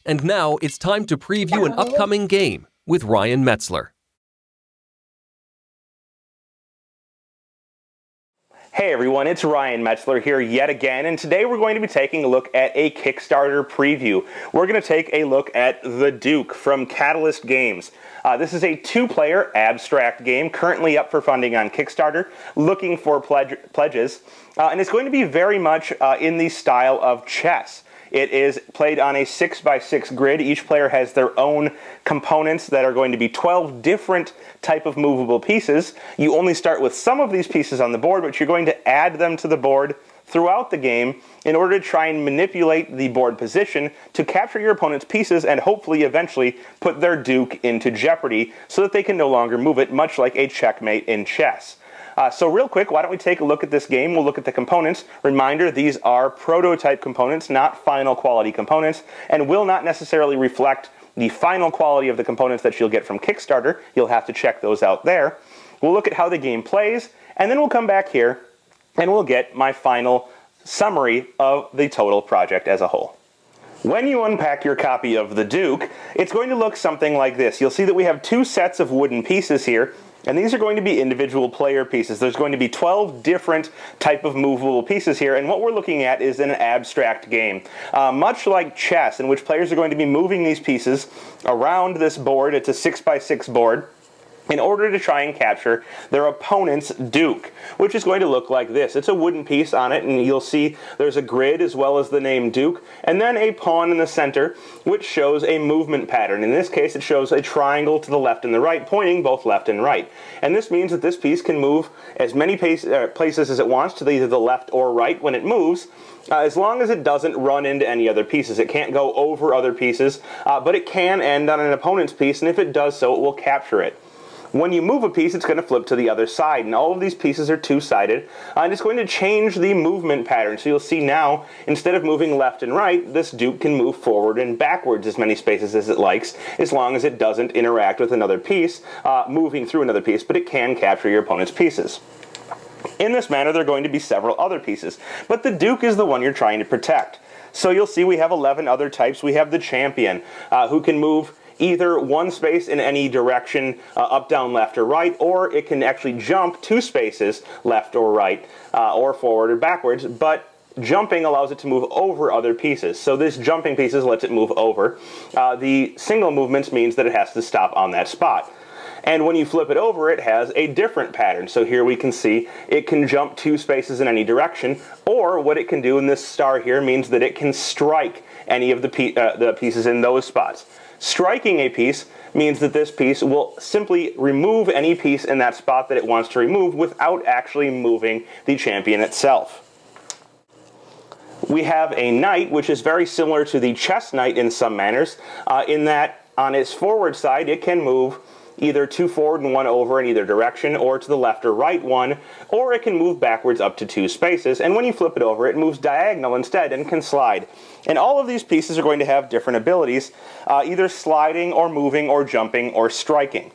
And now it's time to preview an upcoming game with Ryan Metzler. Hey everyone, it's Ryan Metzler here yet again, and today we're going to be taking a look at a Kickstarter preview. We're going to take a look at The Duke from Catalyst Games. This is a two-player abstract game currently up for funding on Kickstarter, looking for pledges, and it's going to be very much in the style of chess. It is played on a 6x6 grid. Each player has their own components that are going to be 12 different type of movable pieces. You only start with some of these pieces on the board, but you're going to add them to the board throughout the game in order to try and manipulate the board position to capture your opponent's pieces and hopefully eventually put their duke into jeopardy so that they can no longer move it, much like a checkmate in chess. So real quick, why don't we take a look at this game? We'll look at the components. Reminder, these are prototype components, not final quality components, and will not necessarily reflect the final quality of the components that you'll get from Kickstarter. You'll have to check those out there. We'll look at how the game plays, and then we'll come back here and we'll get my final summary of the total project as a whole. When you unpack your copy of The Duke, it's going to look something like this. You'll see that we have two sets of wooden pieces here, and these are going to be individual player pieces. There's going to be 12 different type of movable pieces here, and what we're looking at is an abstract game. Much like chess, in which players are going to be moving these pieces around this board. It's a 6x6 board, in order to try and capture their opponent's duke, which is going to look like this. It's a wooden piece on it, and you'll see there's a grid as well as the name duke, and then a pawn in the center, which shows a movement pattern. In this case, it shows a triangle to the left and the right, pointing both left and right. And this means that this piece can move as many places as it wants to either the left or right when it moves, as long as it doesn't run into any other pieces. It can't go over other pieces, but it can end on an opponent's piece, and if it does so, it will capture it. When you move a piece, it's going to flip to the other side, and all of these pieces are two-sided, and it's going to change the movement pattern. So you'll see now, instead of moving left and right, this duke can move forward and backwards as many spaces as it likes, as long as it doesn't interact with another piece, moving through another piece, but it can capture your opponent's pieces. In this manner, there are going to be several other pieces, but the duke is the one you're trying to protect. So you'll see we have 11 other types. We have the champion, who can move either one space in any direction, up, down, left, or right, or it can actually jump 2 spaces left or right, or forward or backwards, but jumping allows it to move over other pieces. So this jumping pieces lets it move over. The single movements means that it has to stop on that spot. And when you flip it over, it has a different pattern. So here we can see it can jump 2 spaces in any direction, or what it can do in this star here means that it can strike any of the pieces in those spots. Striking a piece means that this piece will simply remove any piece in that spot that it wants to remove without actually moving the champion itself. We have a knight, which is very similar to the chess knight in some manners, in that on its forward side it can move either 2 forward and 1 over in either direction, or to the left or right 1, or it can move backwards up to 2 spaces, and when you flip it over, it moves diagonal instead and can slide. And all of these pieces are going to have different abilities, either sliding or moving or jumping or striking.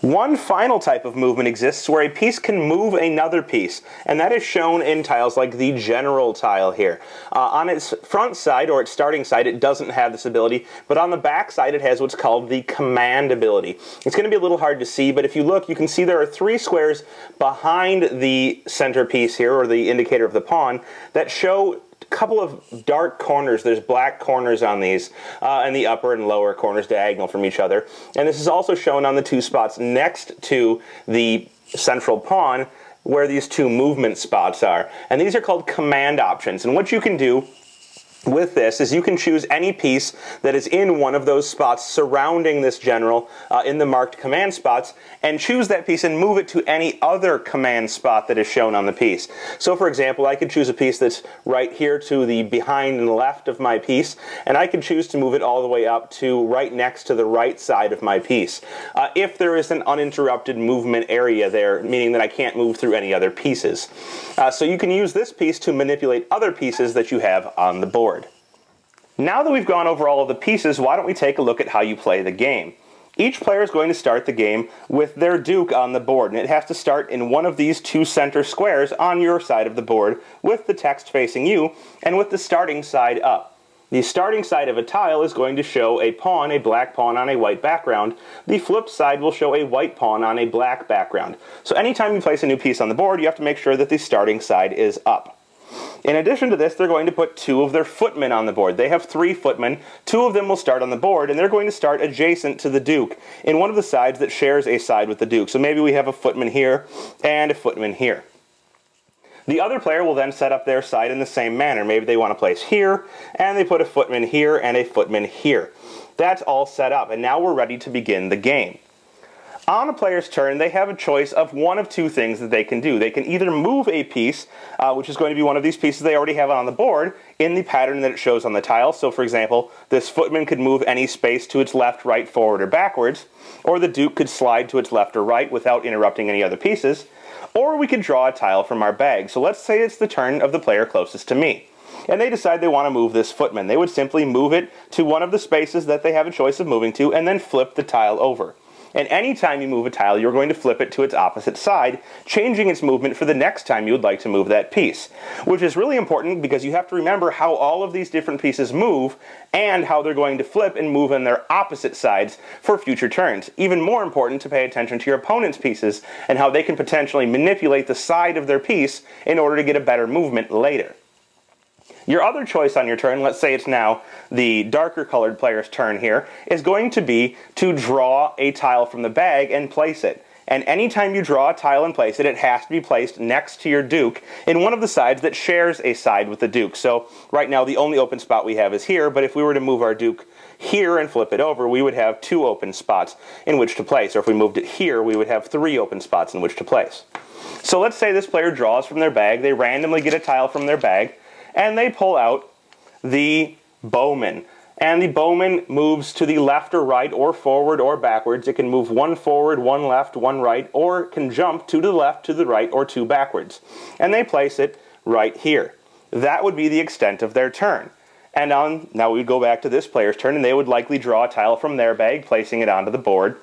One final type of movement exists where a piece can move another piece, and that is shown in tiles like the general tile here. On its front side, or its starting side, it doesn't have this ability, but on the back side it has what's called the command ability. It's going to be a little hard to see, but if you look, you can see there are 3 squares behind the center piece here, or the indicator of the pawn, that show couple of dark corners. There's black corners on these, and the upper and lower corners diagonal from each other. And this is also shown on the 2 spots next to the central pawn, where these 2 movement spots are. And these are called command options. And what you can do with this is you can choose any piece that is in one of those spots surrounding this general in the marked command spots, and choose that piece and move it to any other command spot that is shown on the piece. So for example, I could choose a piece that's right here to the behind and left of my piece, and I could choose to move it all the way up to right next to the right side of my piece. If there is an uninterrupted movement area there, meaning that I can't move through any other pieces. So you can use this piece to manipulate other pieces that you have on the board. Now that we've gone over all of the pieces, why don't we take a look at how you play the game? Each player is going to start the game with their Duke on the board, and it has to start in one of these two center squares on your side of the board with the text facing you and with the starting side up. The starting side of a tile is going to show a pawn, a black pawn on a white background. The flipped side will show a white pawn on a black background. So anytime you place a new piece on the board, you have to make sure that the starting side is up. In addition to this, they're going to put two of their footmen on the board. They have 3 footmen. 2 of them will start on the board, and they're going to start adjacent to the Duke in one of the sides that shares a side with the Duke. So maybe we have a footman here and a footman here. The other player will then set up their side in the same manner. Maybe they want to place here, and they put a footman here and a footman here. That's all set up, and now we're ready to begin the game. On a player's turn, they have a choice of one of 2 things that they can do. They can either move a piece, which is going to be one of these pieces they already have on the board, in the pattern that it shows on the tile. So, for example, this footman could move any space to its left, right, forward, or backwards, or the Duke could slide to its left or right without interrupting any other pieces, or we could draw a tile from our bag. So let's say it's the turn of the player closest to me, and they decide they want to move this footman. They would simply move it to one of the spaces that they have a choice of moving to, and then flip the tile over. And anytime you move a tile, you're going to flip it to its opposite side, changing its movement for the next time you would like to move that piece. Which is really important because you have to remember how all of these different pieces move and how they're going to flip and move on their opposite sides for future turns. Even more important to pay attention to your opponent's pieces and how they can potentially manipulate the side of their piece in order to get a better movement later. Your other choice on your turn, let's say it's now the darker colored player's turn here, is going to be to draw a tile from the bag and place it. And anytime you draw a tile and place it, it has to be placed next to your Duke in one of the sides that shares a side with the Duke. So right now the only open spot we have is here, but if we were to move our Duke here and flip it over, we would have 2 open spots in which to place. Or if we moved it here, we would have 3 open spots in which to place. So let's say this player draws from their bag, they randomly get a tile from their bag, and they pull out the bowman. And the bowman moves to the left or right or forward or backwards. It can move 1 forward, 1 left, 1 right, or it can jump to the left, to the right, or 2 backwards. And they place it right here. That would be the extent of their turn. And now we would go back to this player's turn, and they would likely draw a tile from their bag, placing it onto the board,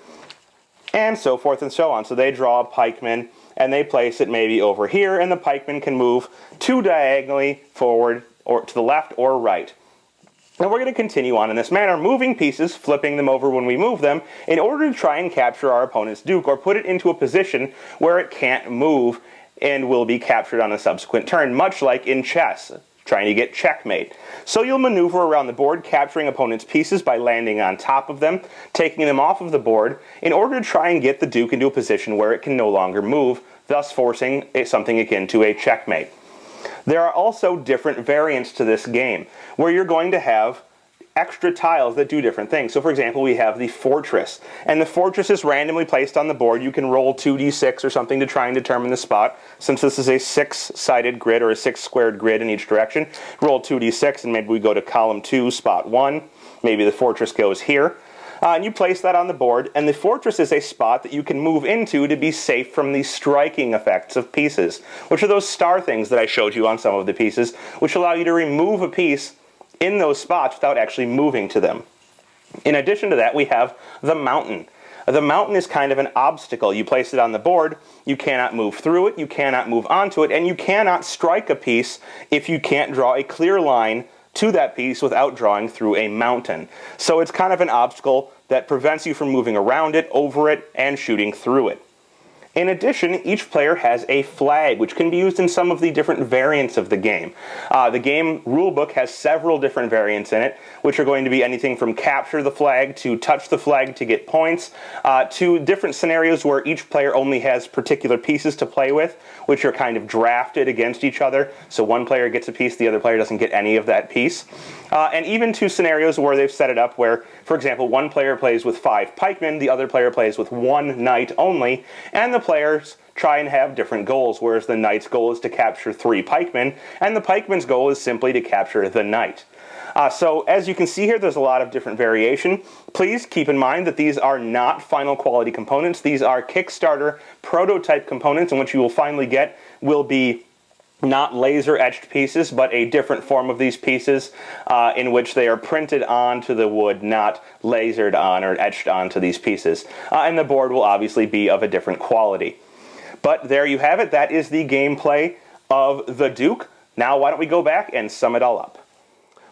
and so forth and so on. So they draw a pikeman, and they place it maybe over here, and the pikeman can move 2 diagonally forward or to the left or right. And we're going to continue on in this manner, moving pieces, flipping them over when we move them, in order to try and capture our opponent's Duke, or put it into a position where it can't move and will be captured on a subsequent turn, much like in chess, trying to get checkmate. So you'll maneuver around the board, capturing opponent's pieces by landing on top of them, taking them off of the board, in order to try and get the Duke into a position where it can no longer move, thus forcing something akin to a checkmate. There are also different variants to this game, where you're going to have extra tiles that do different things. So for example, we have the fortress, and the fortress is randomly placed on the board. You can roll 2d6 or something to try and determine the spot. Since this is a 6-sided grid or a 6-squared grid in each direction, roll 2d6 and maybe we go to column 2, spot 1. Maybe the fortress goes here. And you place that on the board, and the fortress is a spot that you can move into to be safe from the striking effects of pieces, which are those star things that I showed you on some of the pieces, which allow you to remove a piece in those spots without actually moving to them. In addition to that, we have the mountain. The mountain is kind of an obstacle. You place it on the board, you cannot move through it, you cannot move onto it, and you cannot strike a piece if you can't draw a clear line to that piece without drawing through a mountain. So it's kind of an obstacle that prevents you from moving around it, over it, and shooting through it. In addition, each player has a flag, which can be used in some of the different variants of the game. The game rulebook has several different variants in it, which are going to be anything from capture the flag to touch the flag to get points, to different scenarios where each player only has particular pieces to play with, which are kind of drafted against each other. So one player gets a piece, the other player doesn't get any of that piece. And even to scenarios where they've set it up where, for example, one player plays with 5 pikemen, the other player plays with 1 knight only, and the players try and have different goals, whereas the knight's goal is to capture 3 pikemen, and the pikeman's goal is simply to capture the knight. So as you can see here, there's a lot of different variation. Please keep in mind that these are not final quality components. These are Kickstarter prototype components, and what you will finally get will be not laser etched pieces, but a different form of these pieces in which they are printed onto the wood, not lasered on or etched onto these pieces. And the board will obviously be of a different quality. But there you have it. That is the gameplay of the Duke. Now why don't we go back and sum it all up.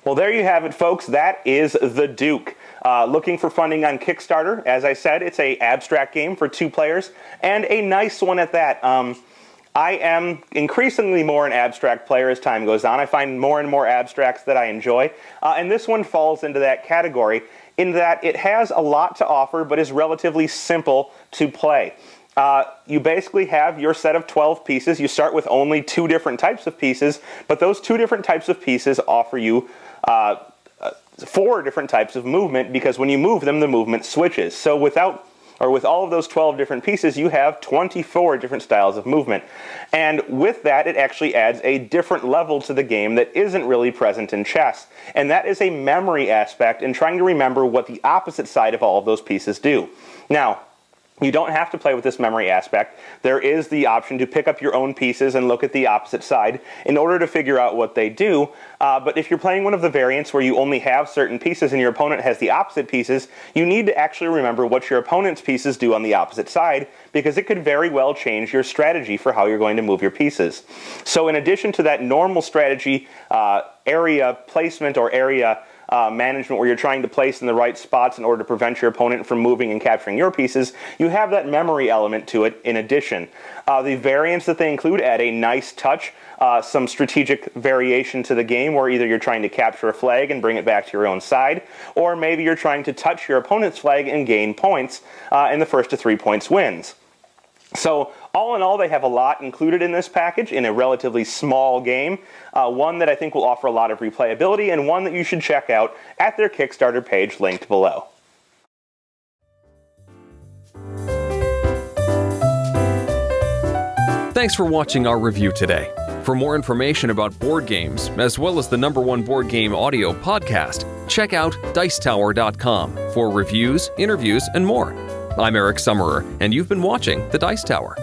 Well, there you have it, folks. That is the Duke. Looking for funding on Kickstarter. As I said, it's an abstract game for 2 players, and a nice one at that. I am increasingly more an abstract player as time goes on. I find more and more abstracts that I enjoy, and this one falls into that category in that it has a lot to offer, but is relatively simple to play. You basically have your set of 12 pieces. You start with only 2 different types of pieces, but those 2 different types of pieces offer you 4 different types of movement, because when you move them, the movement switches. So with all of those 12 different pieces, you have 24 different styles of movement. And with that, it actually adds a different level to the game that isn't really present in chess. And that is a memory aspect in trying to remember what the opposite side of all of those pieces do. Now, you don't have to play with this memory aspect. There is the option to pick up your own pieces and look at the opposite side in order to figure out what they do. But if you're playing one of the variants where you only have certain pieces and your opponent has the opposite pieces, you need to actually remember what your opponent's pieces do on the opposite side, because it could very well change your strategy for how you're going to move your pieces. So in addition to that normal strategy, area placement or area management where you're trying to place in the right spots in order to prevent your opponent from moving and capturing your pieces, you have that memory element to it in addition. The variants that they include add a nice touch, some strategic variation to the game where either you're trying to capture a flag and bring it back to your own side, or maybe you're trying to touch your opponent's flag and gain points, and the first to 3 points wins. So all in all, they have a lot included in this package in a relatively small game, one that I think will offer a lot of replayability, and one that you should check out at their Kickstarter page linked below. Thanks for watching our review today. For more information about board games, as well as the #1 board game audio podcast, check out Dicetower.com for reviews, interviews, and more. I'm Eric Summerer, and you've been watching The Dice Tower.